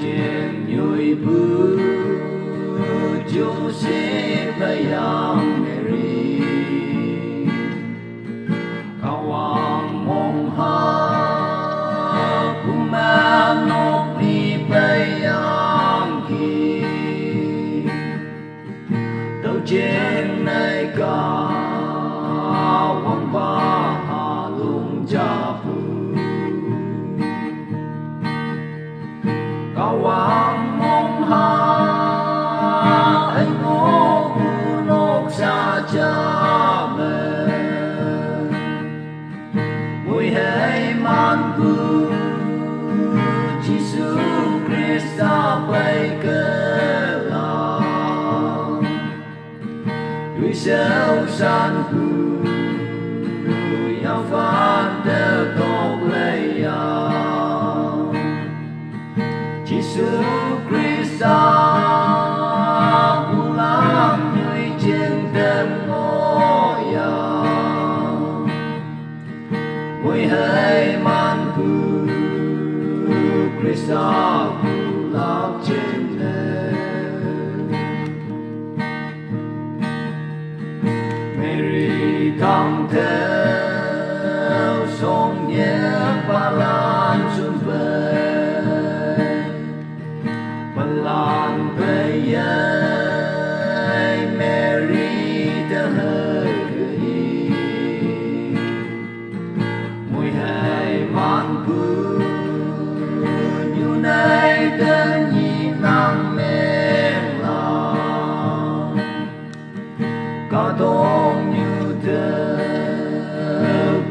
trên nhồi bư Joseph bayang Mary kawang mong ha kumanok ni bayang ki đâu trên này kawang ba lung cha pu kawang mong ha anh ngô nốc sa cha men mùi hay man pu Jesus Christa bay cơ la đuôi sao san pu ya phan đều tốt lệ ya Jesus Christa ulang người trên đêm ngõ ya mùi hay man pu Christa ulang trên đêm Mary thăng theo sông nhé ba lan xuân về lan về Mary đã hơi gửi mùi hay man pu như này đã nhìn nắng men la cả đông như thế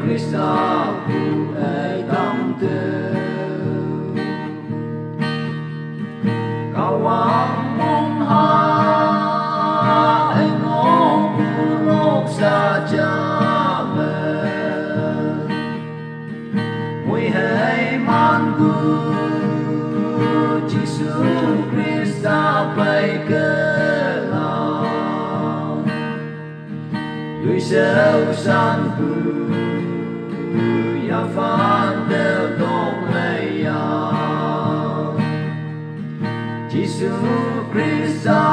Christa pu ai tâm thế kawang mong ha anh ngô nốc sa cha men mùi hay man pu Jesus Christa bay cơ la đuôi sao san pu ya phan đều tốt lệ ya Jesus Christa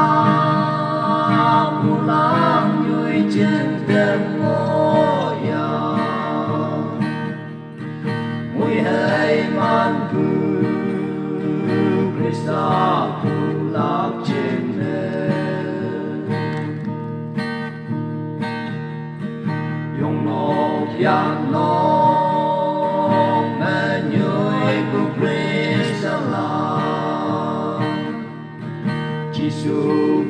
ulang người trên đêm ngõ ya mùi hay man pu Christa ulang trên đêm dùng nốt yang nốt nghe nhoi của Christa la Jesus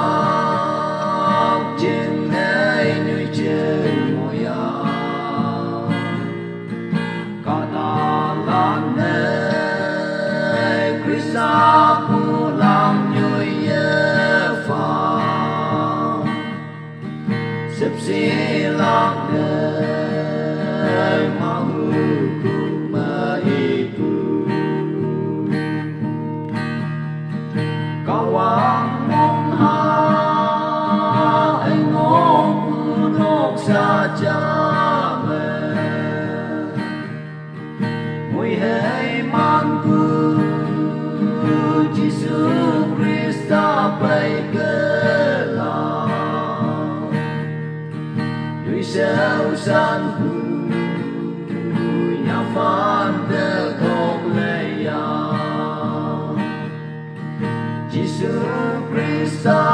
pulang trên này nơi trên ngôi ya cả ta lan này Christa pulang nhoi ye pha sep si lang này ma hu ma ipu kawang mong ha anh ngô nốc sa cha men mùi hay man pu Jesus Christa bay cơ la đuôi sao san pu ya phan đều tốt lệ ya Jesus Christa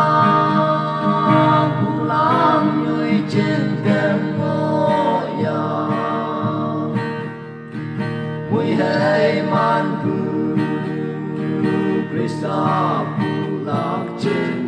ulang người trên đêm ngõ ya mùi hay man pu Christa ulang trên